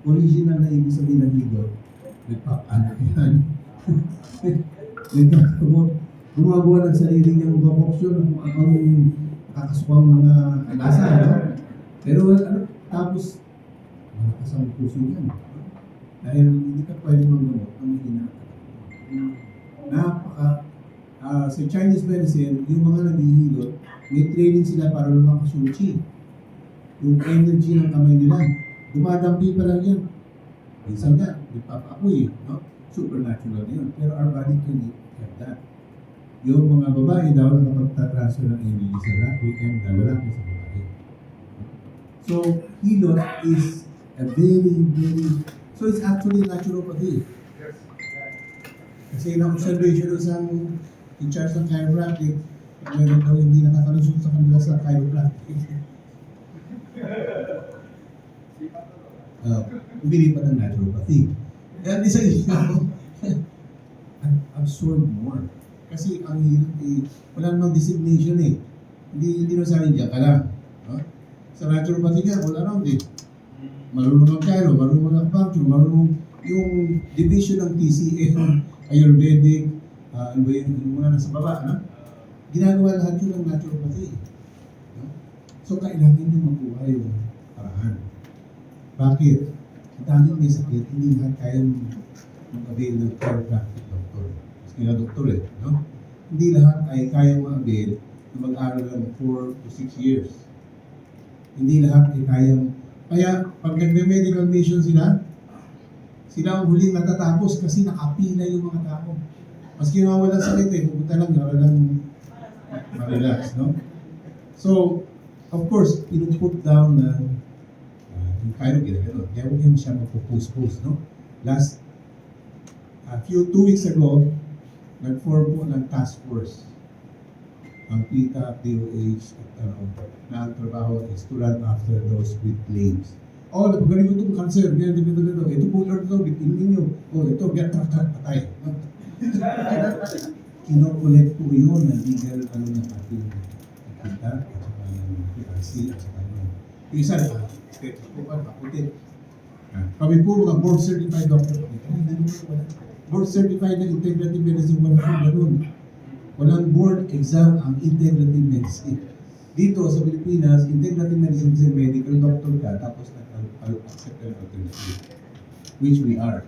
original na ibig sabihin ng hilot, nagpapaanak yan. Nagkakaroon, gumagawa ng sarili niyang vocation kung anong nakakasukang mga lasa. No? Pero tapos, malakas ang puso yan. Dahil hindi ka pwede manggamot ng mahina. Sa Chinese medicine, yung mga naghihilot, may training sila para lumakas yung chi. Yung energy ng kamay nila. Dumadampi pa lang yan. Minsan nga, nagpapaapoy, no? Supernatural yun. Pero our body can have that. Yung mga babae daw nakapagtatraso ng energy sa lalaki and the lalaki sa babae. So, hilot is a so it's actually naturopathy. Kasi na-observation isang in-charge ng chiropractic, meron daw hindi nakakalusot sa kanila sa chiropractic. Umilipat ng naturopathy. Kaya isa absorb more. Kasi ang hirap wala namang designation eh. Hindi na sa akin dyan ka lang. Sa naturopathy nga, all around eh. Marunong ang chiro, marunong ang acupuncture, marunong yung division ng TCM, Ayurvedic, yung mga nasa baba, ginagawa lahat yun ng naturopathy. So, kailangan nyo makuha yung paraan. Bakit? Ang daming may sakit, hindi lahat kaya mag-avail ng chiropractic doctor. Mas kaya doktor eh, no? Hindi lahat ay kaya mag-avail na mag-aral ng 4 to 6 years. Hindi lahat ay kayang. Kaya, pag nagme-medical mission sila ang huling natatapos kasi nakapila yung mga tao. Maski nga walang sakit eh, pupunta lang, lang ma-relax, no? So, of course, pinuput down na yung Cairo ginagano. Kaya huwag yung siya magpo-post-post, no? Last, 2 weeks ago, nag-form po ng task force. Ang PITA, DOH, at na ang trabaho is to run after those with claims. Oh, napagaling ko itong cancer, ganito. Ito po, Lord, ito, bitin ninyo. Oh, ito, get patay. Kinokolect po yun na legal, ng ating PITA, at saka ng PRC, at saka yung isa, state po ba, pakutin. Kami po mga board-certified doctor. Board-certified na integrative medicine, walang po ganun. Walang board exam ang integrative medicine. Dito sa Pilipinas, integrative medicine is a medical doctor ka, tapos accept an alternative, which we are.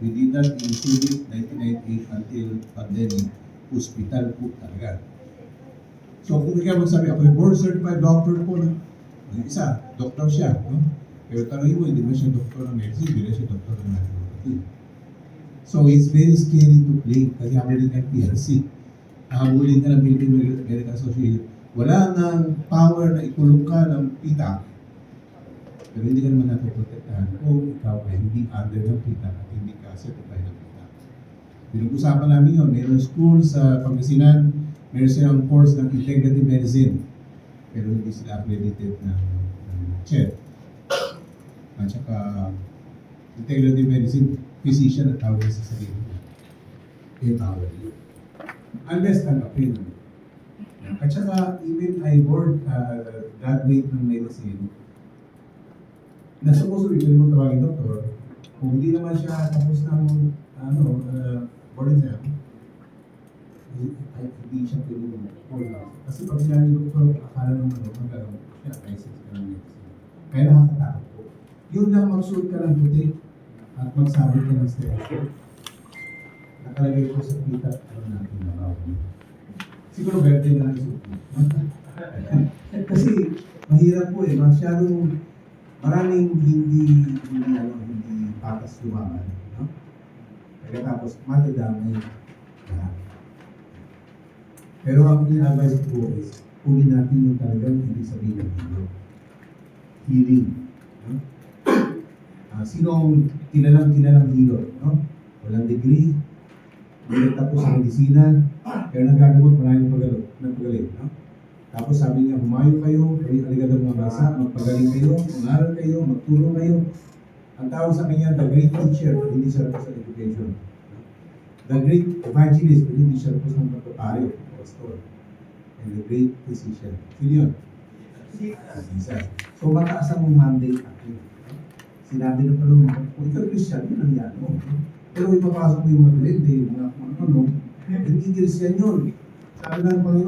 We did that in 1998 until pandemic, hospital po talaga. So kung ikaw magsabi, ako yung board certified doctor po, yung isa, doctor siya, no? Pero tanongin mo, hindi ba siya doctor ng medicine, hindi ba siya doctor ng naturopathy. So it's very scary to claim, kasi habulin ng PRC, habulin ka ng Philippine Medical Association, wala nang power na ikulong ka ng PITA, pero hindi ka naman napoprotektahan kung ikaw ay hindi under ng PITA at hindi ka certified ng PITA. Pinag-usapan namin yun, mayroong school sa Pangasinan, mayroon silang course ng integrative medicine, pero hindi sila accredited ng CHED. At saka integrative medicine, physician at tawag sa sarili niya. Empower you. Unless tanggapin. At saka, even I board graduate ng medicine, na supposed to be mo tawagin doktor, kung hindi naman siya tapos ng board exam, hindi siya pwede mo. Kasi pag sinabi doktor, akala naman magkaroon siya, license ka ng medicine. Kaya nakakatakot po. Yun lang magsuot ka ng puti at magsabi ka ng stethoscope. Nakalagay ko sa kita, natin na bawal. Siguro verde na lang isuot. Kasi mahirap po eh, maraming hindi patas lumaban. No? Pagkatapos, matadamay lahat. Pero ang in-advise ko is, kunin natin yung talagang ibig sabihin ng healing. No? Sinong kilalang hilo? No? Walang degree, hindi tapos sa medisina, pero nagkagamot maraming nagpagaling. No? Tapos sabi niya, humayo kayo, aligadang mga basa, magpagaling kayo, mag-aral kayo, magtulong kayo. Ang tawag sa kanya, the great teacher, hindi siya po sa education. The great evangelist, hindi siya po sa pagpapari, pastor. And the great physician. Sino yun? Jesus. So mataas ang mandate natin. Si Sinabi na pala mga, kung ikaw Christian, yun ang yan mo. Pero ipapasok mo yung mga duwende, yung mga kung ano, hindi Christian yun. Sabi ng Panginoon,